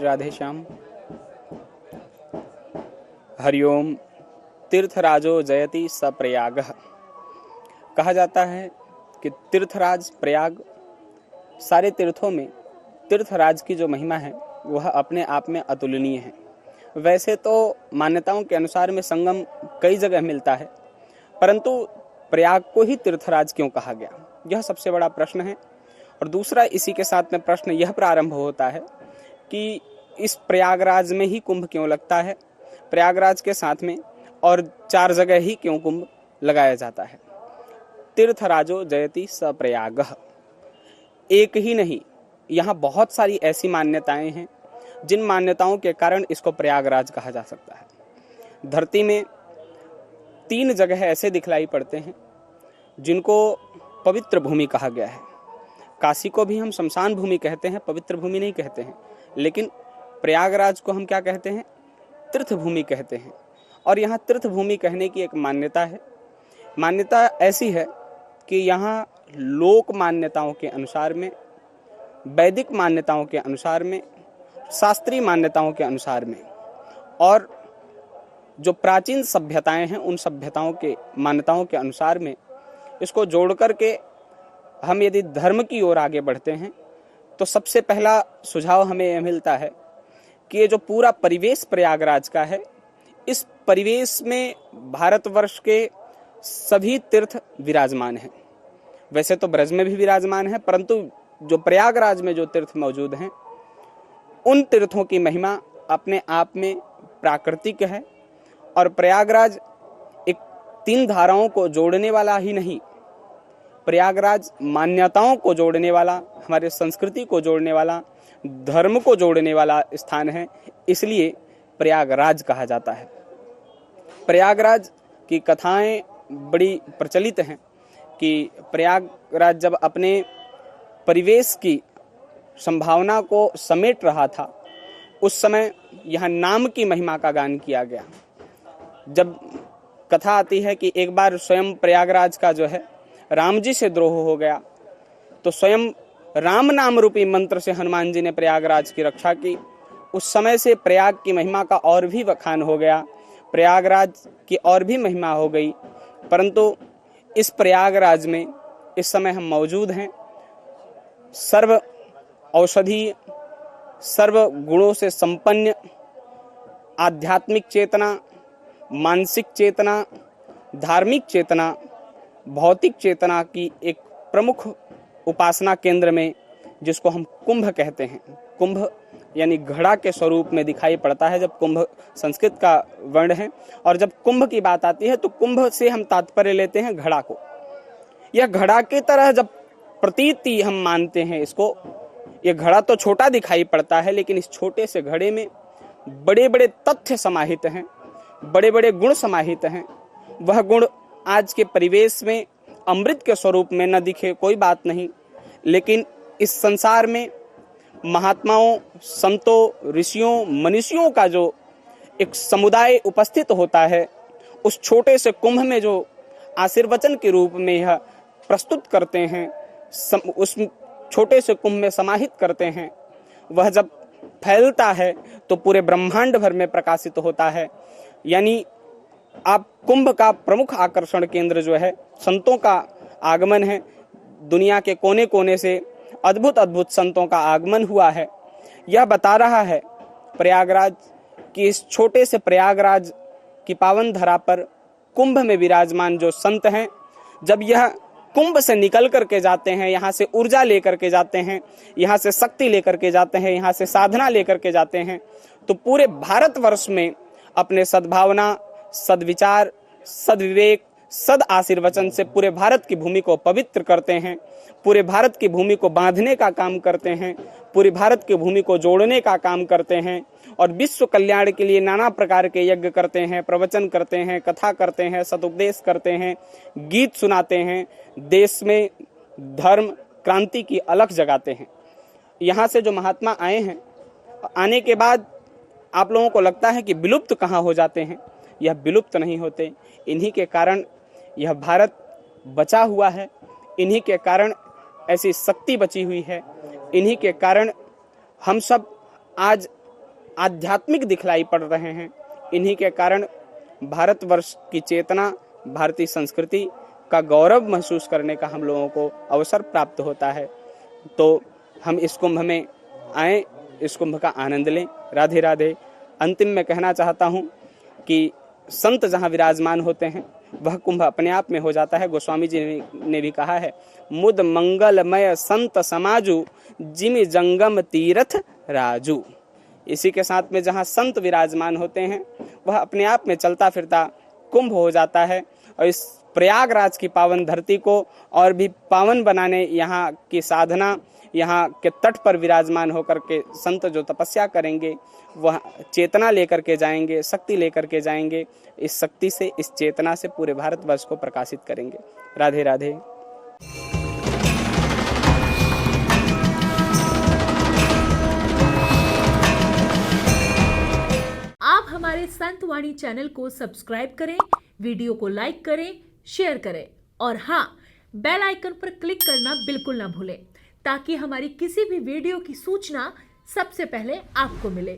राधे श्याम। हरिओम। तीर्थराजो जयति स प्रयागः। कहा जाता है कि तीर्थराज प्रयाग, सारे तीर्थों में तीर्थराज की जो महिमा है वह अपने आप में अतुलनीय है। वैसे तो मान्यताओं के अनुसार में संगम कई जगह मिलता है, परंतु प्रयाग को ही तीर्थराज क्यों कहा गया, यह सबसे बड़ा प्रश्न है। और दूसरा इसी के साथ में प्रश्न यह प्रारंभ होता है कि इस प्रयागराज में ही कुंभ क्यों लगता है, प्रयागराज के साथ में और 4 जगह ही क्यों कुंभ लगाया जाता है। तीर्थराजो जयति स प्रयागः, एक ही नहीं, यहाँ बहुत सारी ऐसी मान्यताएं हैं जिन मान्यताओं के कारण इसको प्रयागराज कहा जा सकता है। धरती में 3 जगह ऐसे दिखलाई पड़ते हैं जिनको पवित्र भूमि कहा गया है। काशी को भी हम शमशान भूमि कहते हैं, पवित्र भूमि नहीं कहते हैं, लेकिन प्रयागराज को हम क्या कहते हैं, तीर्थ भूमि कहते हैं। और यहाँ तीर्थ भूमि कहने की एक मान्यता है। मान्यता ऐसी है कि यहाँ लोक मान्यताओं के अनुसार में, वैदिक मान्यताओं के अनुसार में, शास्त्रीय मान्यताओं के अनुसार में और जो प्राचीन सभ्यताएं हैं उन सभ्यताओं के मान्यताओं के अनुसार में इसको जोड़ करके हम यदि धर्म की ओर आगे बढ़ते हैं तो सबसे पहला सुझाव हमें यह मिलता है कि ये जो पूरा परिवेश प्रयागराज का है, इस परिवेश में भारतवर्ष के सभी तीर्थ विराजमान हैं। वैसे तो ब्रज में भी विराजमान है, परंतु जो प्रयागराज में जो तीर्थ मौजूद हैं उन तीर्थों की महिमा अपने आप में प्राकृतिक है। और प्रयागराज एक 3 धाराओं को जोड़ने वाला ही नहीं, प्रयागराज मान्यताओं को जोड़ने वाला, हमारे संस्कृति को जोड़ने वाला, धर्म को जोड़ने वाला स्थान है, इसलिए प्रयागराज कहा जाता है। प्रयागराज की कथाएं बड़ी प्रचलित हैं कि प्रयागराज जब अपने परिवेश की संभावना को समेट रहा था, उस समय यहाँ नाम की महिमा का गान किया गया। जब कथा आती है कि एक बार स्वयं प्रयागराज का जो है राम जी से द्रोह हो गया, तो स्वयं राम नाम रूपी मंत्र से हनुमान जी ने प्रयागराज की रक्षा की। उस समय से प्रयाग की महिमा का और भी बखान हो गया, प्रयागराज की और भी महिमा हो गई। परंतु इस प्रयागराज में इस समय हम मौजूद हैं। सर्व औषधीय, सर्व गुणों से संपन्न, आध्यात्मिक चेतना, मानसिक चेतना, धार्मिक चेतना, भौतिक चेतना की एक प्रमुख उपासना केंद्र में, जिसको हम कुंभ कहते हैं, कुंभ यानी घड़ा के स्वरूप में दिखाई पड़ता है। जब कुंभ संस्कृत का वर्ण है और जब कुंभ की बात आती है तो कुंभ से हम तात्पर्य लेते हैं घड़ा को। यह घड़ा की तरह जब प्रतीति हम मानते हैं इसको, यह घड़ा तो छोटा दिखाई पड़ता है, लेकिन इस छोटे से घड़े में बड़े बड़े तथ्य समाहित हैं, बड़े बड़े गुण समाहित हैं। वह गुण आज के परिवेश में अमृत के स्वरूप में न दिखे कोई बात नहीं, लेकिन इस संसार में महात्माओं, संतों, ऋषियों, मनीषियों का जो एक समुदाय उपस्थित होता है, उस छोटे से कुंभ में जो आशीर्वचन के रूप में यह प्रस्तुत करते हैं, उस छोटे से कुंभ में समाहित करते हैं, वह जब फैलता है तो पूरे ब्रह्मांड भर में प्रकाशित होता है। यानी आप कुंभ का प्रमुख आकर्षण केंद्र जो है, संतों का आगमन है। दुनिया के कोने कोने से अद्भुत अद्भुत संतों का आगमन हुआ है। यह बता रहा है प्रयागराज कि इस छोटे से प्रयागराज की पावन धरा पर कुंभ में विराजमान जो संत हैं, जब यह कुंभ से निकल करके जाते हैं, यहाँ से ऊर्जा लेकर के जाते हैं, यहाँ से शक्ति लेकर के जाते हैं, यहाँ से साधना लेकर के जाते हैं, तो पूरे भारतवर्ष में अपने सद्भावना, सद्विचार, सद्विवेक, सद आशीर्वचन से पूरे भारत की भूमि को पवित्र करते हैं, पूरे भारत की भूमि को बांधने का काम करते हैं, पूरे भारत की भूमि को जोड़ने का काम करते हैं और विश्व कल्याण के लिए नाना प्रकार के यज्ञ करते हैं, प्रवचन करते हैं, कथा करते हैं, सदुपदेश करते हैं, गीत सुनाते हैं, देश में धर्म क्रांति की अलख जगाते हैं। यहाँ से जो महात्मा आए हैं, आने के बाद आप लोगों को लगता है कि विलुप्त कहाँ हो जाते हैं, यह विलुप्त नहीं होते। इन्हीं के कारण यह भारत बचा हुआ है, इन्हीं के कारण ऐसी शक्ति बची हुई है, इन्हीं के कारण हम सब आज आध्यात्मिक दिखलाई पड़ रहे हैं। इन्हीं के कारण भारतवर्ष की चेतना, भारतीय संस्कृति का गौरव महसूस करने का हम लोगों को अवसर प्राप्त होता है। तो हम इस कुंभ में आए, इस कुंभ का आनंद लें। राधे राधे। अंतिम में कहना चाहता हूँ कि संत जहाँ विराजमान होते हैं वह कुंभ अपने आप में हो जाता है। गोस्वामी जी ने भी कहा है, मुद मंगलमय संत समाजू जिमि जंगम तीरथ राजू। इसी के साथ में जहाँ संत विराजमान होते हैं वह अपने आप में चलता फिरता कुंभ हो जाता है। और इस प्रयागराज की पावन धरती को और भी पावन बनाने यहाँ की साधना, यहाँ के तट पर विराजमान होकर के संत जो तपस्या करेंगे वह चेतना लेकर के जाएंगे, शक्ति लेकर के जाएंगे। इस शक्ति से, इस चेतना से पूरे भारतवर्ष को प्रकाशित करेंगे। राधे राधे। आप हमारे संत वाणी चैनल को सब्सक्राइब करें, वीडियो को लाइक करें, शेयर करें और हाँ, बेल आइकन पर क्लिक करना बिल्कुल ना भूलें ताकि हमारी किसी भी वीडियो की सूचना सबसे पहले आपको मिले।